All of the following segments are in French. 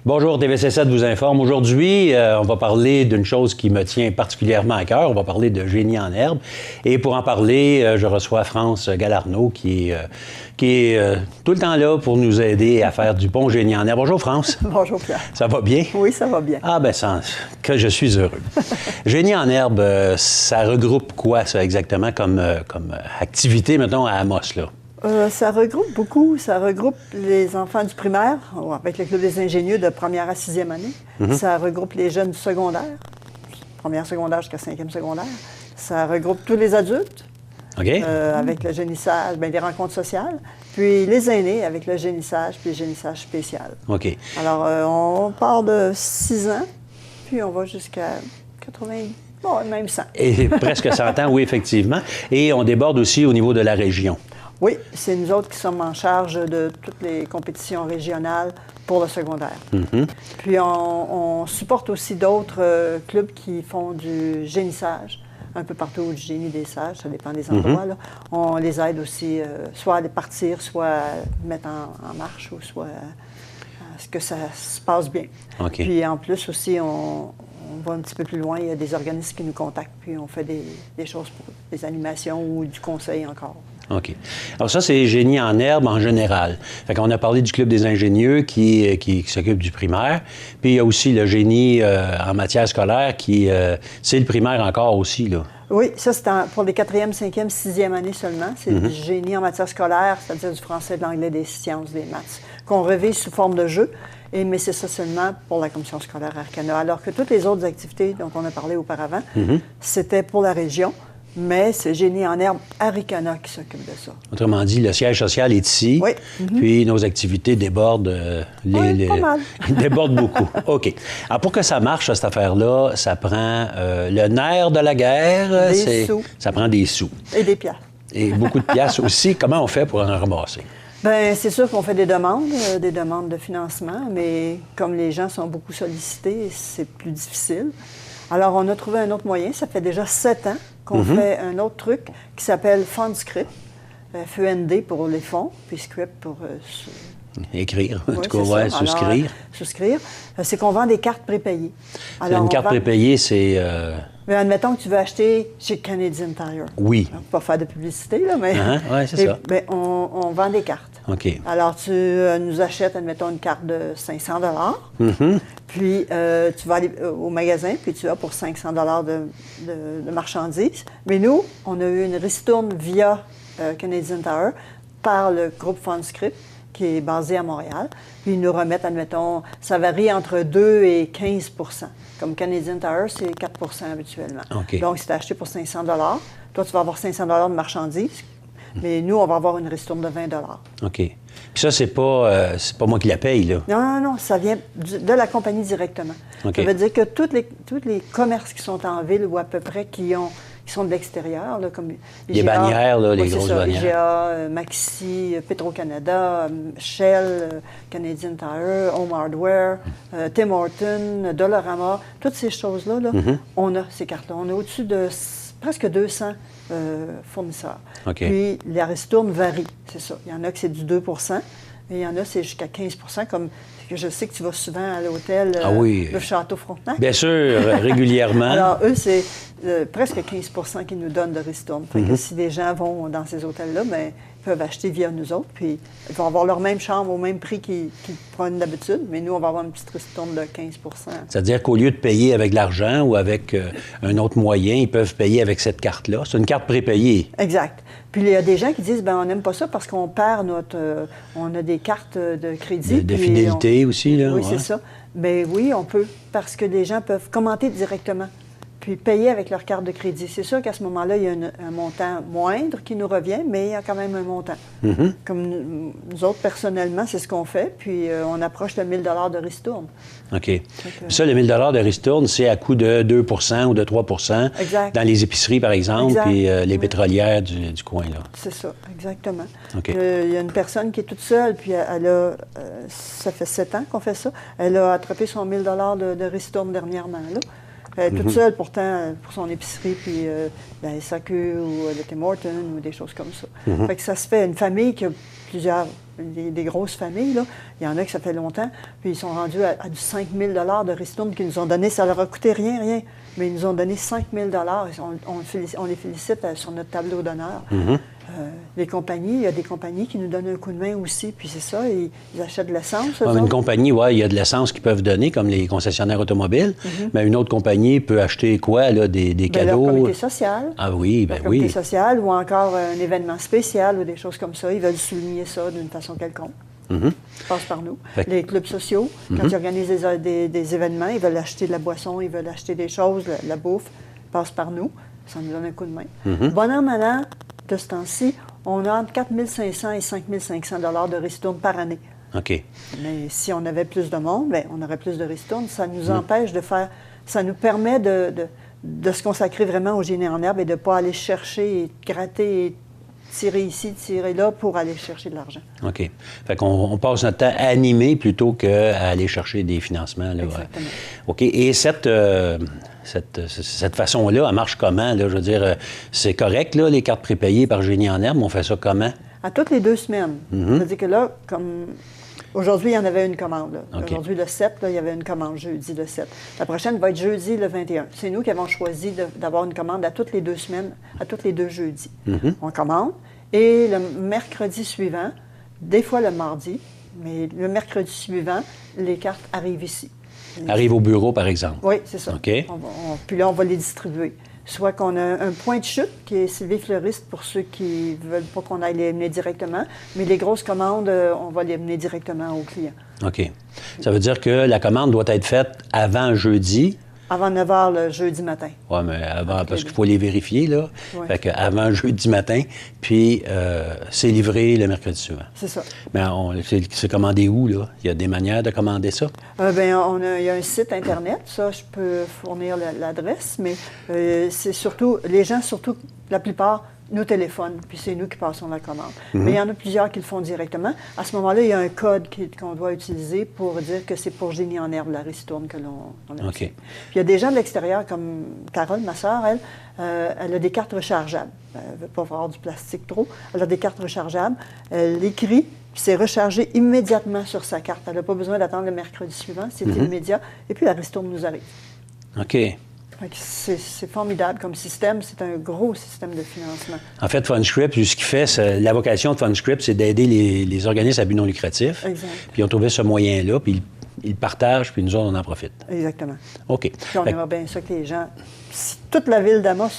Bonjour, TVC7 vous informe. Aujourd'hui, on va parler d'une chose qui me tient particulièrement à cœur. On va parler de génie en herbe. Et pour en parler, je reçois France Galarneau qui est tout le temps là pour nous aider à faire du bon génie en herbe. Bonjour France. Bonjour Pierre. Ça va bien? Oui, ça va bien. Ah ben que je suis heureux. Génie en herbe, ça regroupe quoi ça exactement comme activité, mettons, à Amos, là? Ça regroupe beaucoup. Ça regroupe les enfants du primaire, avec le Club des ingénieux de première à sixième année. Ça regroupe les jeunes du secondaire, première secondaire jusqu'à cinquième secondaire. Ça regroupe tous les adultes, avec le génissage, les rencontres sociales. Puis les aînés avec le génissage, puis le génissage spécial. OK. Alors, on part de 6 ans, puis on va jusqu'à 80, bon, même 100. Et presque 100 ans, oui, effectivement. Et on déborde aussi au niveau de la région. Oui, c'est nous autres qui sommes en charge de toutes les compétitions régionales pour le secondaire. Puis on supporte aussi d'autres clubs qui font du génissage, un peu partout, du génie des sages, ça dépend des endroits. Là. On les aide aussi, soit à les partir, soit à mettre en marche, ou soit à ce que ça se passe bien. Okay. Puis en plus aussi, on va un petit peu plus loin, il y a des organismes qui nous contactent, puis on fait des choses pour des animations ou du conseil encore. OK. Alors ça, c'est génie en herbe en général. Fait qu'on a parlé du Club des ingénieux qui s'occupe du primaire. Puis il y a aussi le génie en matière scolaire c'est le primaire encore aussi, là. Oui, ça, c'est pour les 4e, 5e, 6e années seulement. C'est du génie en matière scolaire, c'est-à-dire du français, de l'anglais, des sciences, des maths, qu'on révise sous forme de jeu. Mais c'est ça seulement pour la commission scolaire Arcana. Alors que toutes les autres activités dont on a parlé auparavant, c'était pour la région. Mais c'est Génie en herbe Aricana qui s'occupe de ça. Autrement dit, le siège social est ici. Oui. Puis nos activités débordent. Pas mal. Débordent beaucoup. OK. Alors pour que ça marche, cette affaire-là, ça prend le nerf de la guerre. Des sous. Ça prend des sous. Et des piastres. Et beaucoup de piastres aussi. Comment on fait pour en ramasser? Bien, c'est sûr qu'on fait des demandes de financement, mais comme les gens sont beaucoup sollicités, c'est plus difficile. Alors, on a trouvé un autre moyen. Ça fait déjà 7 ans qu'on fait un autre truc qui s'appelle FundScript. FEND pour les fonds, puis Script pour... Écrire, en tout cas, ouais, souscrire. Alors, souscrire. C'est qu'on vend des cartes prépayées. Alors, une carte prépayée, c'est... Mais admettons que tu veux acheter chez Canadian Tire. Oui. On ne peut pas faire de publicité, là, mais... Oui, c'est ça. Bien, on vend des cartes. OK. Alors, tu nous achètes, admettons, une carte de 500 puis tu vas aller au magasin, puis tu as pour 500 de marchandises. Mais nous, on a eu une ristourne via Canadian Tire par le groupe FundScript, qui est basé à Montréal. Puis ils nous remettent, admettons, ça varie entre 2 et 15 Comme Canadian Tire, c'est 4 habituellement. Okay. Donc, si tu as acheté pour 500 toi, tu vas avoir 500 de marchandises, mais nous, on va avoir une ristourne de 20 OK. Puis ça, c'est pas moi qui la paye, là? Non, ça vient de la compagnie directement. Okay. Ça veut dire que tous les commerces qui sont en ville ou à peu près qui sont de l'extérieur, là, comme les bannières, là, les grosses bannières. IGA, Maxi, Petro-Canada, Shell, Canadian Tire, Home Hardware, Tim Hortons, Dollarama, toutes ces choses-là, on a ces cartes-là. On a au-dessus de presque 200 fournisseurs. Okay. Puis, la ristourne varie, c'est ça. Il y en a que c'est du 2 et il y en a, c'est jusqu'à 15 comme je sais que tu vas souvent à l'hôtel, le Château Frontenac. Bien sûr, régulièrement. Alors, eux, c'est presque 15 qu'ils nous donnent de ristourne. Fait que si des gens vont dans ces hôtels-là, bien, ils peuvent acheter via nous autres, puis ils vont avoir leur même chambre au même prix qu'ils prennent d'habitude, mais nous, on va avoir une petite ristourne de 15 C'est-à-dire qu'au lieu de payer avec l'argent ou avec un autre moyen, ils peuvent payer avec cette carte-là. C'est une carte prépayée. Exact. Puis il y a des gens qui disent, bien, on n'aime pas ça parce qu'on perd on a des cartes de crédit. De fidélité aussi, là. Oui, c'est ça. Bien oui, on peut, parce que les gens peuvent commenter directement, puis payer avec leur carte de crédit. C'est sûr qu'à ce moment-là, il y a un montant moindre qui nous revient, mais il y a quand même un montant. Comme nous autres, personnellement, c'est ce qu'on fait, puis on approche le 1 000 de ristourne. OK. Ça, le 1 000 de ristourne, c'est à coût de 2 ou de 3 exact. Dans les épiceries, par exemple, exact. Puis les pétrolières du coin, là. C'est ça, exactement. OK. Il y a une personne qui est toute seule, puis elle a, ça fait 7 ans qu'on fait ça, elle a attrapé son 1 000 de ristourne dernièrement, là. Elle est toute seule, pourtant, pour son épicerie, puis la SAQ ou le Tim Hortons ou des choses comme ça. Fait que ça se fait. Une famille qui a plusieurs, des grosses familles, là. Il y en a que ça fait longtemps, puis ils sont rendus à du 5 000 de ristourne qu'ils nous ont donné. Ça leur a coûté rien, mais ils nous ont donné 5 000 on les félicite sur notre tableau d'honneur. Les compagnies, il y a des compagnies qui nous donnent un coup de main aussi, puis c'est ça, ils achètent de l'essence. Une compagnie, oui, il y a de l'essence qu'ils peuvent donner, comme les concessionnaires automobiles, mais une autre compagnie peut acheter quoi, là, des cadeaux? Leur comité social. Ah oui, bien oui. Comité social, ou encore un événement spécial, ou des choses comme ça. Ils veulent souligner ça d'une façon quelconque. Ça passe par nous. Les clubs sociaux, quand ils organisent des événements, ils veulent acheter de la boisson, ils veulent acheter des choses, la bouffe, passe par nous. Ça nous donne un coup de main. Bon an, mal an, de ce temps-ci, on a entre 4 500 et 5 500 $ de ristourne par année. OK. Mais si on avait plus de monde, bien, on aurait plus de ristourne. Ça nous empêche de faire... Ça nous permet de se consacrer vraiment au génie en herbe et de ne pas aller chercher et gratter et tirer ici, tirer là pour aller chercher de l'argent. OK. Fait qu'on passe notre temps à animer plutôt qu'à aller chercher des financements. Là. Exactement. OK. Et cette façon-là, elle marche comment? Là? Je veux dire, c'est correct, là, les cartes prépayées par Génie en herbe, on fait ça comment? À toutes les 2 semaines. C'est-à-dire que là, comme... Aujourd'hui, il y en avait une commande. Okay. Aujourd'hui, le 7, là, il y avait une commande jeudi le 7. La prochaine va être jeudi le 21. C'est nous qui avons choisi d'avoir une commande à toutes les 2 semaines, à toutes les 2 jeudis. On commande. Et le mercredi suivant, des fois le mardi, mais le mercredi suivant, les cartes arrivent ici. Arrivent au bureau, par exemple? Oui, c'est ça. OK. Puis là, on va les distribuer. Soit qu'on a un point de chute, qui est Sylvie Fleuriste, pour ceux qui ne veulent pas qu'on aille les mener directement, mais les grosses commandes, on va les mener directement aux clients. OK. Ça veut dire que la commande doit être faite avant jeudi? Avant 9 h le jeudi matin. Oui, mais avant, parce qu'il faut les vérifier, là. Oui. Fait qu'avant jeudi matin, puis c'est livré le mercredi suivant. C'est ça. Mais c'est commandé où, là? Il y a des manières de commander ça? Il y a un site Internet, ça, je peux fournir l'adresse, mais c'est surtout, les gens, surtout, la plupart, nous téléphonent, puis c'est nous qui passons la commande. Mais il y en a plusieurs qui le font directement. À ce moment-là, il y a un code qu'on doit utiliser pour dire que c'est pour Génie en herbe, la ristourne que l'on a. OK. Puis il y a des gens de l'extérieur, comme Carole, ma sœur, elle a des cartes rechargeables. Elle ne veut pas avoir du plastique trop. Elle a des cartes rechargeables. Elle écrit, puis c'est rechargé immédiatement sur sa carte. Elle n'a pas besoin d'attendre le mercredi suivant. C'est immédiat. Et puis la ristourne nous arrive. OK. C'est formidable comme système. C'est un gros système de financement. En fait, FundScript, ce qu'il fait, la vocation de FundScript, c'est d'aider les organismes à but non lucratif. Exact. Puis ils ont trouvé ce moyen-là, puis ils le partagent, puis nous autres, on en profite. Exactement. OK. Puis on aimerait bien ça que les gens... Si toute la ville d'Amos,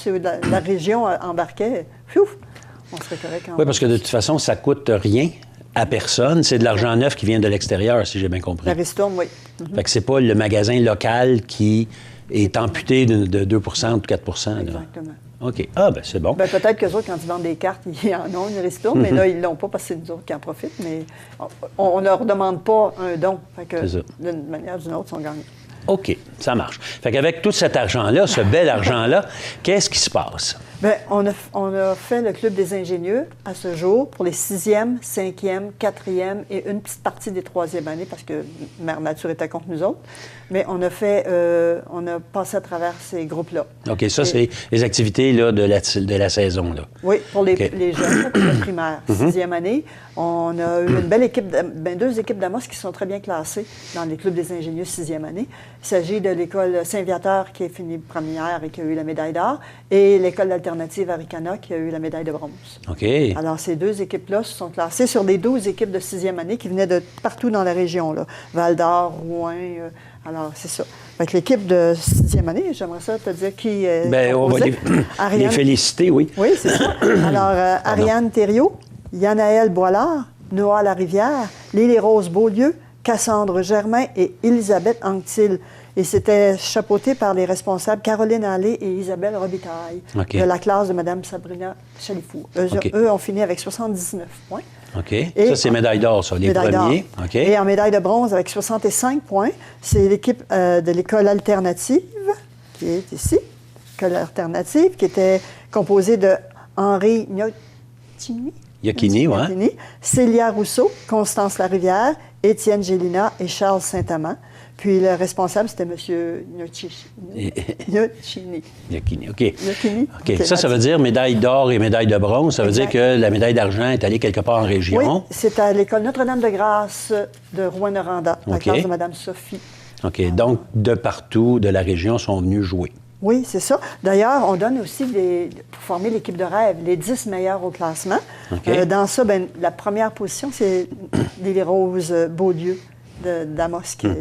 la région embarquait, on serait correct. Oui, parce que de toute façon, ça ne coûte rien à personne. C'est de l'argent neuf qui vient de l'extérieur, si j'ai bien compris. La ristourne, oui. Fait que c'est pas le magasin local qui est amputé de 2 ou 4 Exactement. OK. Ah, bien, c'est bon. Bien, peut-être qu'eux autres, quand ils vendent des cartes, ils en ont une ristourne, mais là, ils ne l'ont pas parce que c'est nous autres qui en profitent. Mais on ne leur demande pas un don. Fait que, d'une manière ou d'une autre, ils sont gagnants. OK, ça marche. Fait qu'avec tout cet argent-là, ce bel argent-là, qu'est-ce qui se passe? Bien, on a fait le Club des ingénieux à ce jour pour les 6e, 5e, 4e et une petite partie des 3e années parce que Mère Nature était contre nous autres. Mais on a passé à travers ces groupes-là. OK, ça, c'est les activités là, de la saison. Là. Oui, pour les jeunes, pour le primaire. 6e année, on a eu une belle équipe, 2 équipes d'Amos qui sont très bien classées dans les clubs des ingénieux 6e année. Il s'agit de l'école Saint-Viateur qui a fini première et qui a eu la médaille d'or, et l'école alternative Aricana qui a eu la médaille de bronze. OK. Alors, ces 2 équipes-là se sont classées sur les 12 équipes de 6e année qui venaient de partout dans la région, là. Val-d'Or, Rouen... alors, c'est ça. Fait que l'équipe de 6e année, j'aimerais ça te dire qui est. Bien, on va les féliciter, oui. Oui, c'est ça. Alors, Ariane Thériault, Yanaël Boilard, Noah Larivière, Lily-Rose Beaulieu, Cassandre Germain et Elisabeth Anctil. Et c'était chapeauté par les responsables Caroline Allé et Isabelle Robitaille de la classe de Mme Sabrina Chalifour. Eux ont fini avec 79 points. OK. Et ça, c'est médaille d'or, ça, les premiers. OK. Et en médaille de bronze avec 65 points, c'est l'équipe de l'école alternative, qui est ici, l'école alternative, qui était composée de Henri Iacchini, Célia Rousseau, Constance Larivière, Étienne Gélina et Charles Saint-Amand. Puis le responsable, c'était M. Gnocchini. Gnocchini, OK. Gnocchini. OK. Ça veut dire médaille d'or et médaille de bronze. Ça veut dire que la médaille d'argent est allée quelque part en région. Oui, c'est à l'école Notre-Dame-de-Grâce de Rouyn-Noranda, la classe de Mme Sophie. OK. Donc, de partout de la région sont venus jouer. Oui, c'est ça. D'ailleurs, on donne aussi, pour former l'équipe de rêve, les 10 meilleurs au classement. Okay. Dans ça, la première position, c'est Lily Rose Beaulieu d'Amos qui a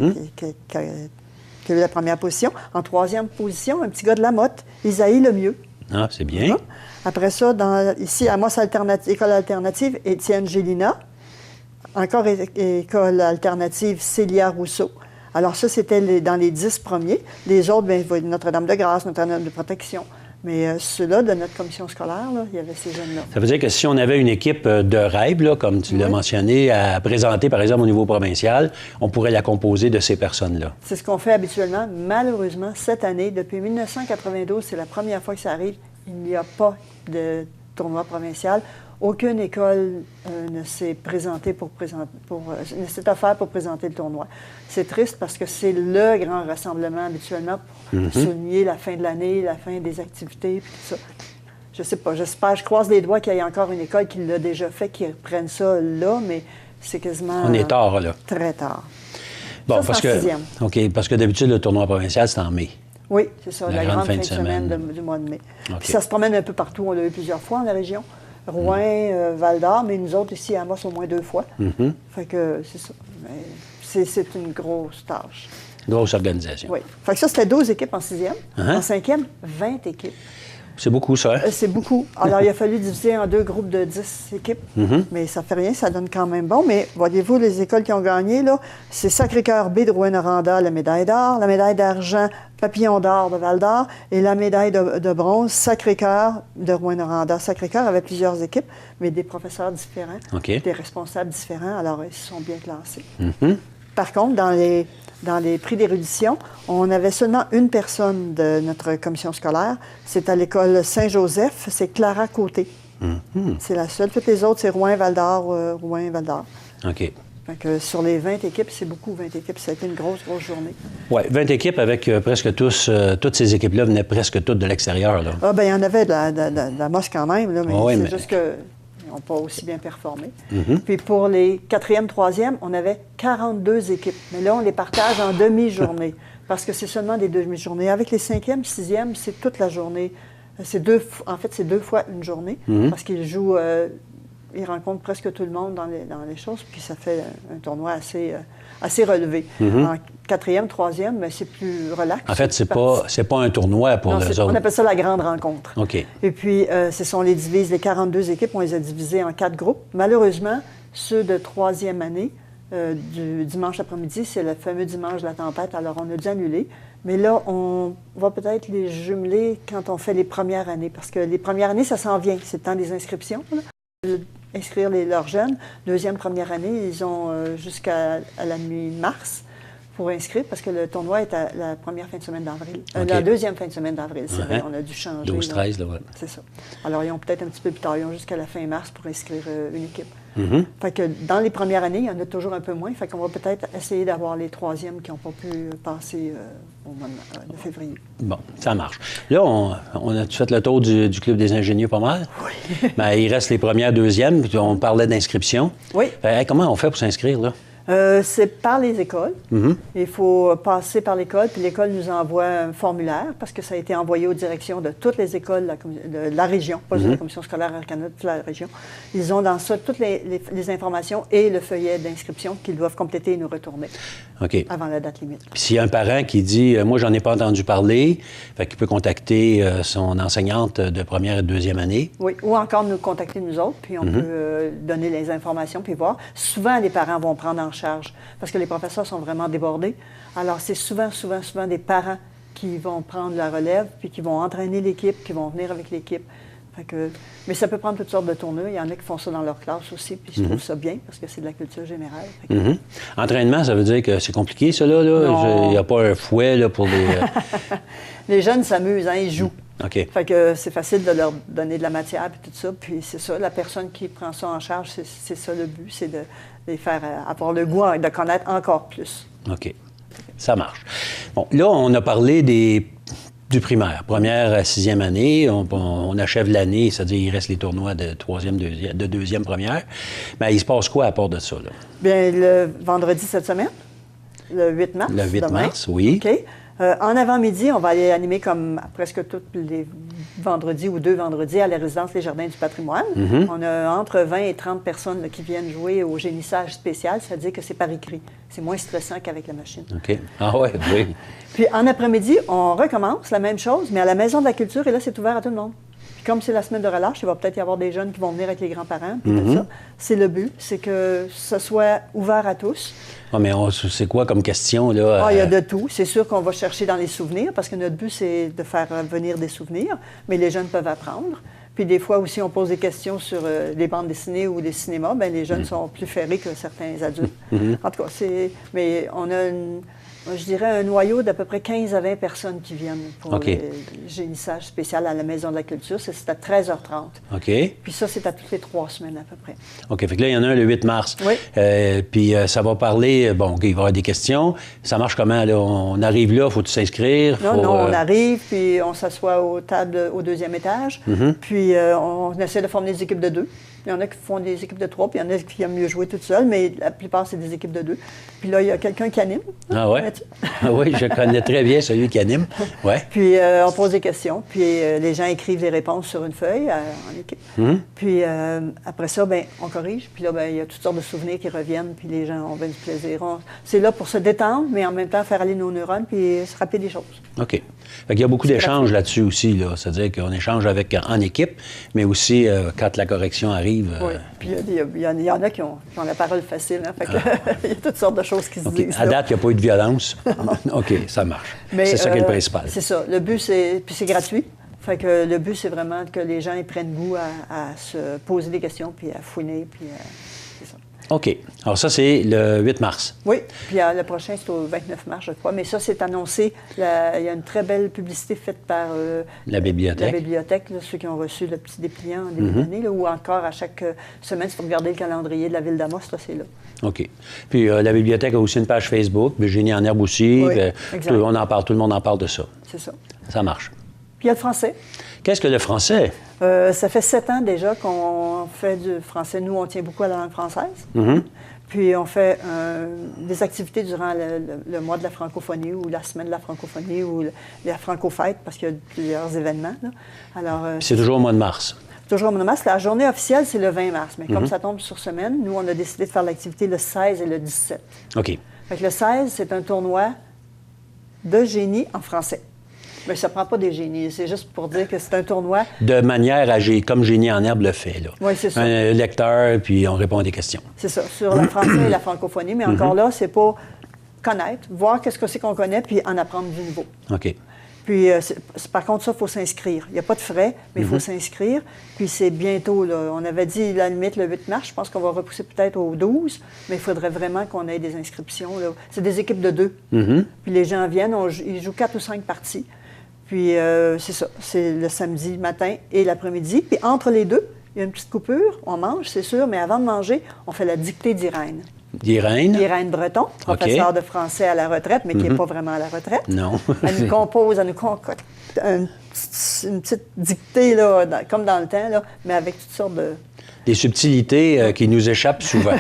eu la première position. En troisième position, un petit gars de la Motte, Isaïe Lemieux. Ah, c'est bien. Après ça, ici, Amos École alternative, Étienne Gélina. Encore École alternative, Célia Rousseau. Alors ça, c'était dans les 10 premiers. Les autres, Notre-Dame-de-Grâce, Notre-Dame de protection. Mais ceux-là, de notre commission scolaire, là, il y avait ces jeunes-là. Ça veut dire que si on avait une équipe de rêve, là, comme tu l'as mentionné, à présenter, par exemple, au niveau provincial, on pourrait la composer de ces personnes-là. C'est ce qu'on fait habituellement. Malheureusement, cette année, depuis 1992, c'est la première fois que ça arrive, il n'y a pas de tournoi provincial. Aucune école ne s'est présentée ne s'est offerte pour présenter le tournoi. C'est triste parce que c'est le grand rassemblement habituellement pour souligner la fin de l'année, la fin des activités, puis tout ça. Je sais pas, j'espère, je croise les doigts qu'il y ait encore une école qui l'a déjà fait, qui reprenne ça là, mais c'est quasiment... On est tard, là. Très tard. Bon, ça, OK, parce que d'habitude, le tournoi provincial, c'est en mai. Oui, c'est ça, la grande fin de semaine du mois de mai. Okay. Puis ça se promène un peu partout, on l'a eu plusieurs fois dans la région. Rouen, Val-d'Or, mais nous autres ici à Amos au moins 2 fois. Fait que c'est ça. C'est une grosse tâche. Grosse organisation. Oui. Fait que ça, c'était 12 équipes en 6e. En 5e, 20 équipes. C'est beaucoup, ça, hein? C'est beaucoup. Alors, il a fallu diviser en 2 groupes de 10 équipes. Mais ça fait rien, ça donne quand même bon. Mais voyez-vous, les écoles qui ont gagné, là, c'est Sacré-Cœur B de Rouyn-Noranda, la médaille d'or, la médaille d'argent Papillon d'or de Val-d'Or et la médaille de bronze Sacré-Cœur de Rouyn-Noranda. Sacré-Cœur avait plusieurs équipes, mais des professeurs différents, des responsables différents. Alors, ils se sont bien classés. Par contre, dans les prix d'érudition, on avait seulement une personne de notre commission scolaire. C'est à l'école Saint-Joseph, c'est Clara Côté. C'est la seule. Toutes les autres, c'est Rouen, Val-d'Or, Rouen, Val-d'Or. OK. Fait que sur les 20 équipes, c'est beaucoup, 20 équipes. Ça a été une grosse journée. Oui, 20 équipes avec presque tous, toutes ces équipes-là venaient presque toutes de l'extérieur, là. Ah, bien, il y en avait de la mosse quand même, là, mais c'est juste que n'ont pas aussi bien performé. Puis pour les 4e, 3e, on avait 42 équipes. Mais là, on les partage en demi-journée parce que c'est seulement des demi-journées. Avec les 5e, 6e, c'est toute la journée. En fait, c'est 2 fois une journée parce qu'ils jouent, ils rencontrent presque tout le monde dans les choses, puis ça fait un tournoi assez relevé. En 4e, 3e, mais c'est plus relax. En fait, c'est pas un tournoi pour les autres. On appelle ça la grande rencontre. OK. Et puis, on les divise, les 42 équipes, on les a divisées en 4 groupes. Malheureusement, ceux de 3e année, du dimanche après-midi, c'est le fameux dimanche de la tempête, alors on a dû annuler. Mais là, on va peut-être les jumeler quand on fait les premières années, parce que les premières années, ça s'en vient. C'est le temps des inscriptions, là. Inscrire leurs jeunes. Deuxième, première année, ils ont jusqu'à la mi-mars pour inscrire, parce que le tournoi est à la première fin de semaine d'avril. La deuxième fin de semaine d'avril, c'est vrai, on a dû changer. 12-13, là, ouais. C'est ça. Alors, ils ont peut-être un petit peu plus tard, ils ont jusqu'à la fin mars pour inscrire une équipe. Fait que dans les premières années, il y en a toujours un peu moins. Fait qu'on va peut-être essayer d'avoir les 3e qui n'ont pas pu passer au mois de février. Bon, ça marche. Là, on a fait le tour du Club des ingénieurs pas mal? Oui. Mais il reste les premières, 2e, puis on parlait d'inscription. Oui. Comment on fait pour s'inscrire, là? C'est par les écoles. Il faut passer par l'école, puis l'école nous envoie un formulaire parce que ça a été envoyé aux directions de toutes les écoles de la région, pas de la commission scolaire Air Canada, de la région. Ils ont dans ça toutes les informations et le feuillet d'inscription qu'ils doivent compléter et nous retourner avant la date limite. Puis s'il y a un parent qui dit « Moi, j'en ai pas entendu parler », fait qu'il peut contacter son enseignante de première et de 2e année. Oui, ou encore nous contacter nous autres, puis on peut donner les informations puis voir. Souvent, les parents vont prendre en charge parce que les professeurs sont vraiment débordés. Alors, c'est souvent des parents qui vont prendre la relève puis qui vont entraîner l'équipe, qui vont venir avec l'équipe. Mais ça peut prendre toutes sortes de tourneurs. Il y en a qui font ça dans leur classe aussi, puis ils trouvent ça bien parce que c'est de la culture générale. Entraînement, ça veut dire que c'est compliqué, ça, là? Il n'y a pas un fouet là, pour les... Les jeunes s'amusent, hein, ils jouent. OK. Fait que c'est facile de leur donner de la matière et tout ça. Puis c'est ça, la personne qui prend ça en charge, c'est ça le but, c'est de les faire avoir le goût de connaître encore plus. OK. Ça marche. Bon, là, on a parlé du primaire. Première à sixième année, on achève l'année, c'est-à-dire il reste les tournois de deuxième, première. Mais il se passe quoi à part de ça, là? Bien, le vendredi cette semaine, le 8 mars. Le 8 demain. mars, oui. OK. En avant-midi, on va aller animer comme presque tous les vendredis ou 2 vendredis à la résidence Les Jardins du patrimoine. On a entre 20 et 30 personnes là, qui viennent jouer au génissage spécial, c'est-à-dire que c'est par écrit. C'est moins stressant qu'avec la machine. OK. Ah ouais, oui. Puis en après-midi, on recommence la même chose, mais à la Maison de la Culture, et là, c'est ouvert à tout le monde. Puis comme c'est la semaine de relâche, il va peut-être y avoir des jeunes qui vont venir avec les grands-parents, puis tout ça. C'est le but, c'est que ce soit ouvert à tous. Ah, mais c'est quoi comme question, là? Ah, il y a de tout. C'est sûr qu'on va chercher dans les souvenirs, parce que notre but, c'est de faire venir des souvenirs, mais les jeunes peuvent apprendre. Puis des fois aussi, on pose des questions sur les bandes dessinées ou les cinémas. Bien, les jeunes sont plus ferrés que certains adultes. En tout cas, mais on a je dirais un noyau d'à peu près 15 à 20 personnes qui viennent pour le génissage spécial à la Maison de la Culture. C'est à 13h30. OK. Puis ça, c'est à toutes les 3 semaines à peu près. OK. Fait que là, il y en a un le 8 mars. Oui. Puis ça va parler, bon, il va y avoir des questions. Ça marche comment, là? On arrive là, faut-tu s'inscrire? Non, on arrive, puis on s'assoit aux tables au 2e étage. Puis on essaie de former des équipes de 2. Il y en a qui font des équipes de 3, puis il y en a qui aiment mieux jouer toute seule, mais la plupart, c'est des équipes de 2. Puis là, il y a quelqu'un qui anime. Ah ouais? Ah oui, je connais très bien celui qui anime. Ouais. Puis on pose des questions, puis les gens écrivent les réponses sur une feuille en équipe. Puis après ça, bien, on corrige. Puis là, bien, il y a toutes sortes de souvenirs qui reviennent, puis les gens ont bien du plaisir. C'est là pour se détendre, mais en même temps faire aller nos neurones, puis se rappeler des choses. OK. Fait qu'il y a beaucoup d'échanges là-dessus aussi, là. C'est-à-dire qu'on échange en équipe, mais aussi quand la correction arrive. Oui. Puis il y en a qui ont la parole facile. Hein? Fait que, il y a toutes sortes de choses qui se disent. À date, il n'y a pas eu de violence. OK, ça marche. C'est ça qui est le principal. C'est ça. Le but, puis c'est gratuit. Fait que le but, c'est vraiment que les gens ils prennent goût à se poser des questions, puis à fouiner, puis c'est ça. OK. Alors ça, c'est le 8 mars. Oui. Puis le prochain, c'est au 29 mars, je crois. Mais ça, c'est annoncé. Il y a une très belle publicité faite par la bibliothèque. La bibliothèque, là, ceux qui ont reçu le petit dépliant en début d'année, là, ou encore à chaque semaine, si vous regardez le calendrier de la ville d'Amos, là, c'est là. OK. Puis la bibliothèque a aussi une page Facebook, Génie en herbe aussi. Oui, tout le monde en parle de ça. C'est ça. Ça marche. Puis il y a le français. Qu'est-ce que le français? Ça fait 7 ans déjà qu'on fait du français. Nous, on tient beaucoup à la langue française. Puis on fait des activités durant le mois de la francophonie ou la semaine de la francophonie ou la francofête, parce qu'il y a plusieurs événements. Là. Alors, c'est toujours au mois de mars? Toujours au mois de mars. La journée officielle, c'est le 20 mars. Mais comme ça tombe sur semaine, nous, on a décidé de faire l'activité le 16 et le 17. OK. Fait que le 16, c'est un tournoi de génie en français. Mais ça ne prend pas des génies. C'est juste pour dire que c'est un tournoi. De manière à comme Génie en herbe le fait, là. Oui, c'est ça. Un lecteur, puis on répond à des questions. C'est ça, sur le français et la francophonie. Mais encore là, c'est pour connaître, voir qu'est-ce que c'est qu'on connaît, puis en apprendre du nouveau. OK. Puis, par contre, ça, il faut s'inscrire. Il n'y a pas de frais, mais il faut s'inscrire. Puis, c'est bientôt, là. On avait dit, la limite, le 8 mars. Je pense qu'on va repousser peut-être au 12, mais il faudrait vraiment qu'on ait des inscriptions, là. C'est des équipes de 2. Puis, les gens viennent, ils jouent 4 ou 5 parties. Puis, c'est ça. C'est le samedi matin et l'après-midi. Puis, entre les deux, il y a une petite coupure. On mange, c'est sûr, mais avant de manger, on fait la dictée d'Irène. D'Irène? Irène Breton, professeure de français à la retraite, mais qui n'est pas vraiment à la retraite. Non. Elle nous compose, elle nous concocte une petite dictée, là, comme dans le temps, là, mais avec toutes sortes de... Des subtilités qui nous échappent souvent.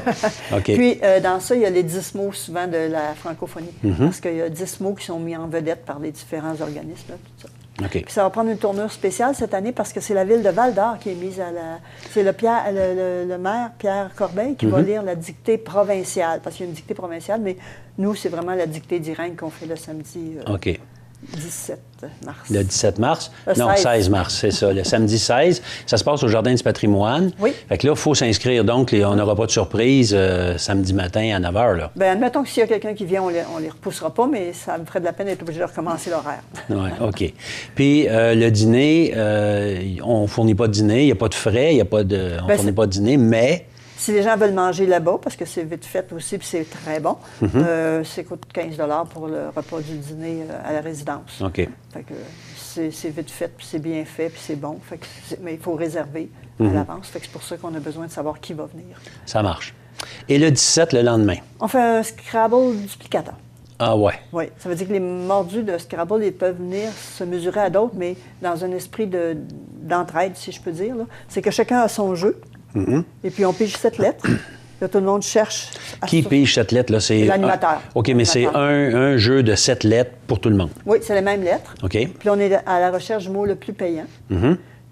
OK. Puis, dans ça, il y a les 10 mots souvent de la francophonie, parce qu'il y a 10 mots qui sont mis en vedette par les différents organismes, là, tout ça. OK. Puis ça va prendre une tournure spéciale cette année parce que c'est la ville de Val-d'Or qui est mise à la... C'est le maire, Pierre Corbeil, qui va lire la dictée provinciale, parce qu'il y a une dictée provinciale, mais nous, c'est vraiment la dictée d'Irène qu'on fait le samedi 17 mars. Le 17 mars? Non, 16 mars, c'est ça. Le samedi 16. Ça se passe au Jardin du patrimoine. Oui. Fait que là, il faut s'inscrire. Donc, on n'aura pas de surprise samedi matin à 9 h, là. Bien, admettons que s'il y a quelqu'un qui vient, on les repoussera pas, mais ça me ferait de la peine d'être obligé de recommencer l'horaire. Oui, OK. Puis, le dîner, on ne fournit pas de dîner, il n'y a pas de frais, on ne fournit pas de dîner, mais... Si les gens veulent manger là-bas, parce que c'est vite fait aussi, puis c'est très bon, ça coûte 15 $ pour le repas du dîner à la résidence. OK. Fait que c'est vite fait, puis c'est bien fait, puis c'est bon. Fait que mais il faut réserver à l'avance. Fait que c'est pour ça qu'on a besoin de savoir qui va venir. Ça marche. Et le 17, le lendemain? On fait un Scrabble duplicateur. Ah ouais. Oui, ça veut dire que les mordus de Scrabble, ils peuvent venir se mesurer à d'autres, mais dans un esprit d'entraide, si je peux dire. C'est que chacun a son jeu, et puis on pige 7 lettres. Là, tout le monde cherche... Qui pige 7 lettres? Là, c'est l'animateur. OK, mais c'est un jeu de 7 lettres pour tout le monde. Oui, c'est les mêmes lettres. OK. Puis on est à la recherche du mot le plus payant.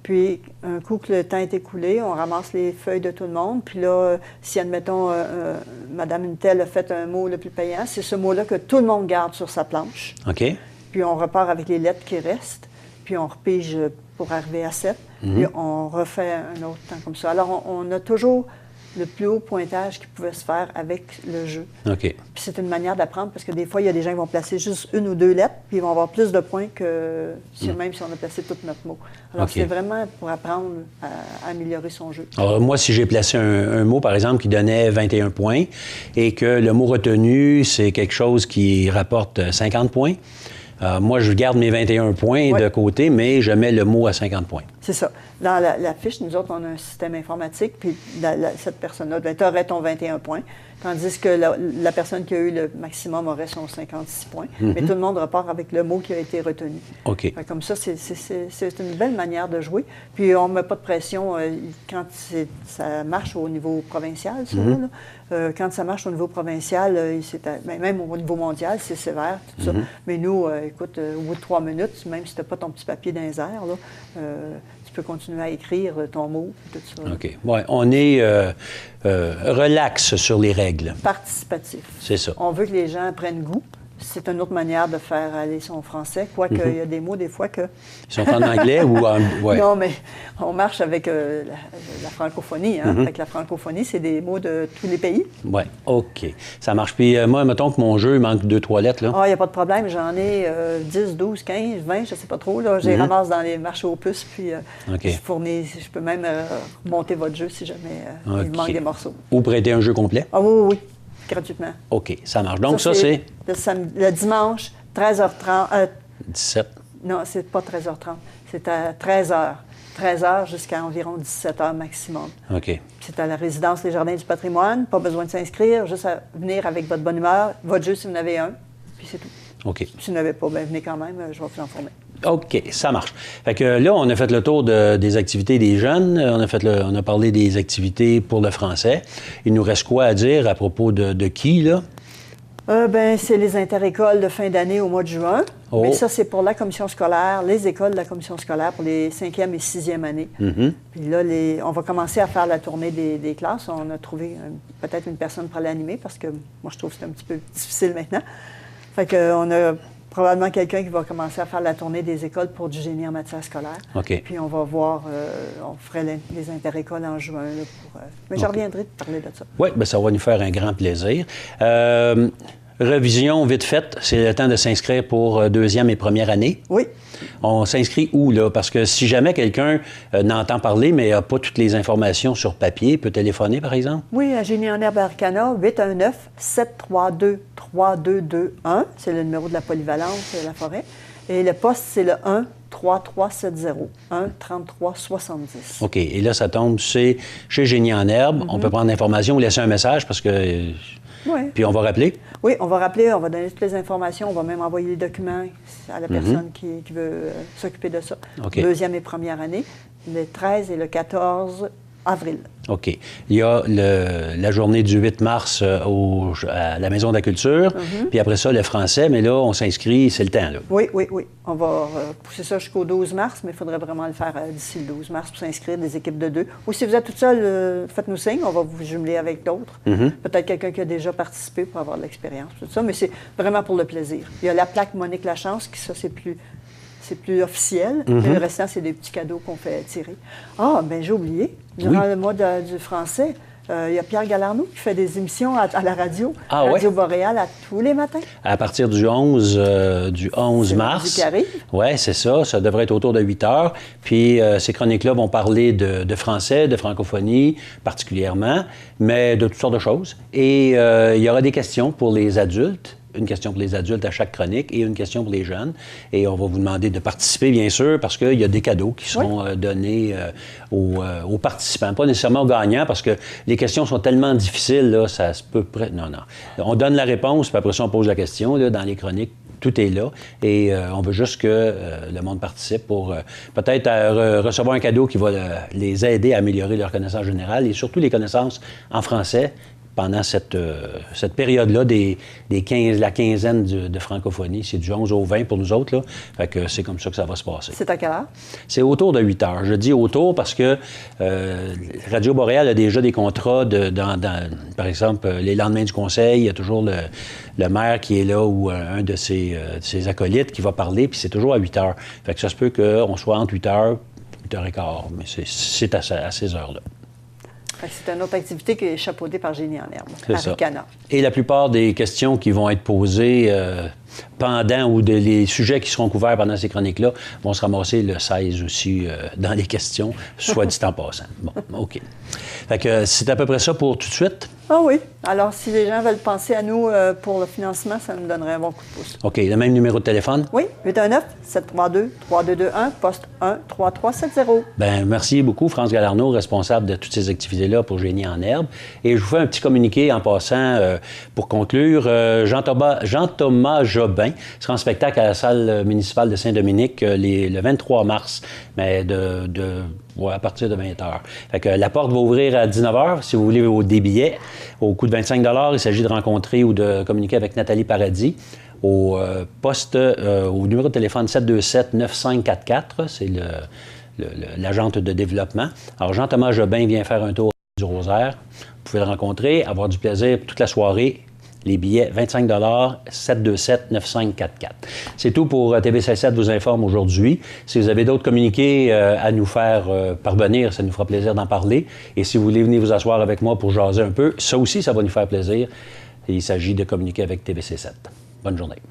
Puis, un coup que le temps est écoulé, on ramasse les feuilles de tout le monde. Puis là, si, admettons, Madame Untel a fait un mot le plus payant, c'est ce mot-là que tout le monde garde sur sa planche. OK. Puis on repart avec les lettres qui restent. Puis on repige pour arriver à 7. Puis on refait un autre temps comme ça. Alors, on a toujours le plus haut pointage qui pouvait se faire avec le jeu. OK. Puis c'est une manière d'apprendre parce que des fois, il y a des gens qui vont placer juste 1 ou 2 lettres, puis ils vont avoir plus de points que même si on a placé tout notre mot. Alors, c'est vraiment pour apprendre à améliorer son jeu. Alors, moi, si j'ai placé un mot, par exemple, qui donnait 21 points et que le mot retenu, c'est quelque chose qui rapporte 50 points, moi, je garde mes 21 points de côté, mais je mets le mot à 50 points. C'est ça. Dans la fiche, nous autres, on a un système informatique, puis cette personne-là, tu aurais ton 21 points, tandis que la personne qui a eu le maximum aurait son 56 points. Mais tout le monde repart avec le mot qui a été retenu. OK. Comme ça, c'est une belle manière de jouer. Puis on ne met pas de pression quand ça marche au niveau provincial, ça, là. Quand ça marche au niveau provincial, même au niveau mondial, c'est sévère, tout ça. Mais nous, écoute, au bout de 3 minutes, même si tu n'as pas ton petit papier dans les airs, là, tu peux continuer à écrire ton mot, tout ça. OK. Ouais, on est relax sur les règles. Participatif. C'est ça. On veut que les gens prennent goût. C'est une autre manière de faire aller son français, quoique il y a des mots, des fois, que... Ils sont en anglais ou en... Ouais. Non, mais on marche avec la francophonie. Hein? Avec la francophonie, c'est des mots de tous les pays. Oui, OK. Ça marche. Puis moi, mettons que mon jeu manque 2-3 lettres, là. Ah, il n'y a pas de problème. J'en ai 10, 12, 15, 20, je ne sais pas trop. Là. Je les ramasse dans les marchés aux puces, puis je peux même monter votre jeu si jamais il me manque des morceaux. Ou prêter un jeu complet? Ah oui, oui. Gratuitement. OK, ça marche. Donc ça c'est... Le dimanche, 13h30... 17. Non, c'est pas 13h30. C'est à 13h. 13h jusqu'à environ 17h maximum. OK. C'est à la résidence Les Jardins du patrimoine. Pas besoin de s'inscrire, juste à venir avec votre bonne humeur, votre jeu si vous en avez un, puis c'est tout. OK. Si vous n'avez pas, bien, venez quand même, je vais vous informer. OK, ça marche. Fait que là, on a fait le tour des activités des jeunes. On a parlé des activités pour le français. Il nous reste quoi à dire à propos de qui, là? C'est les interécoles de fin d'année au mois de juin. Oh. Mais ça, c'est pour la commission scolaire, les écoles de la commission scolaire pour les 5e et 6e années. Puis là, on va commencer à faire la tournée des classes. On a trouvé peut-être une personne pour l'animer parce que moi, je trouve que c'est un petit peu difficile maintenant. Fait qu'on a probablement quelqu'un qui va commencer à faire la tournée des écoles pour du génie en matière scolaire. OK. Puis on va voir, on ferait les interécoles en juin. Là, mais je reviendrai te parler de ça. Oui, bien, ça va nous faire un grand plaisir. Révision vite faite, c'est le temps de s'inscrire pour 2e et 1re année. Oui. On s'inscrit où, là? Parce que si jamais quelqu'un n'entend parler, mais n'a pas toutes les informations sur papier, peut téléphoner, par exemple? Oui, à Génie en herbe Arcana, 819-732-3221. C'est le numéro de la polyvalente de la forêt. Et le poste, c'est le 1-3370. 1-3370. OK. Et là, ça tombe chez Génie en herbe. On peut prendre l'information ou laisser un message parce que... Oui. Puis on va rappeler? Oui, on va rappeler, on va donner toutes les informations, on va même envoyer les documents à la personne qui veut s'occuper de ça. Okay. 2e et 1re année, le 13 et le 14 avril. OK. Il y a la journée du 8 mars à la Maison de la Culture, puis après ça, le français, mais là, on s'inscrit, c'est le temps, là. Oui, oui, oui. On va pousser ça jusqu'au 12 mars, mais il faudrait vraiment le faire d'ici le 12 mars pour s'inscrire, des équipes de 2. Ou si vous êtes toute seule, faites-nous signe, on va vous jumeler avec d'autres. Peut-être quelqu'un qui a déjà participé pour avoir de l'expérience, tout ça, mais c'est vraiment pour le plaisir. Il y a la plaque Monique Lachance, qui ça, c'est plus officiel. Mais le restant, c'est des petits cadeaux qu'on fait tirer. Ah, bien, j'ai oublié. Durant le mois du français, il y a Pierre Galarneau qui fait des émissions à la radio, Radio Boréal, à tous les matins. À partir du 11 mars. Qui arrive. Oui, c'est ça. Ça devrait être autour de 8 heures. Puis ces chroniques-là vont parler de français, de francophonie particulièrement, mais de toutes sortes de choses. Et il y aura des questions pour les adultes une question pour les adultes à chaque chronique et une question pour les jeunes. Et on va vous demander de participer, bien sûr, parce qu'il y a des cadeaux qui seront donnés aux participants. Pas nécessairement aux gagnants, parce que les questions sont tellement difficiles, là, ça se peut... Non. On donne la réponse, puis après ça, on pose la question. Là, dans les chroniques, tout est là. Et on veut juste que le monde participe pour peut-être recevoir un cadeau qui va les aider à améliorer leur connaissance générale et surtout les connaissances en français pendant cette période-là la quinzaine de francophonie. C'est du 11 au 20 pour nous autres, là. Fait que c'est comme ça que ça va se passer. C'est à quelle heure? C'est autour de 8 heures. Je dis autour parce que Radio Boréal a déjà des contrats par exemple, les lendemains du conseil, il y a toujours le maire qui est là ou un de ses acolytes qui va parler, puis c'est toujours à 8 heures. Fait que ça se peut qu'on soit entre 8 heures et 8 heures et quart, mais c'est à ces heures-là. C'est une autre activité qui est chapeautée par Génie en herbe, à Ricana. Et la plupart des questions qui vont être posées pendant ou les sujets qui seront couverts pendant ces chroniques-là vont se ramasser le 16 aussi dans les questions, soit dit en passant. Bon, OK. Fait que c'est à peu près ça pour tout de suite. Ah oui. Alors, si les gens veulent penser à nous pour le financement, ça nous donnerait un bon coup de pouce. OK. Le même numéro de téléphone? Oui, 819-732-3221, poste 13370. Bien, merci beaucoup, France Galarneau, responsable de toutes ces activités-là pour Génie en herbe. Et je vous fais un petit communiqué en passant pour conclure. Jean-Thomas Jobin sera en spectacle à la salle municipale de Saint-Dominique le 23 mars, mais à partir de 20 h. Fait que la porte va ouvrir à 19 h si vous voulez des billets. Au coût de 25 $, il s'agit de rencontrer ou de communiquer avec Nathalie Paradis au numéro de téléphone 727-9544. C'est l'agente de développement. Alors, Jean-Thomas Jobin vient faire un tour du Rosaire. Vous pouvez le rencontrer, avoir du plaisir toute la soirée. Les billets, 25 $, 727-9544. C'est tout pour TV67 vous informe aujourd'hui. Si vous avez d'autres communiqués à nous faire parvenir, ça nous fera plaisir d'en parler. Et si vous voulez venir vous asseoir avec moi pour jaser un peu, ça aussi, ça va nous faire plaisir. Et il s'agit de communiquer avec TV7. Bonne journée.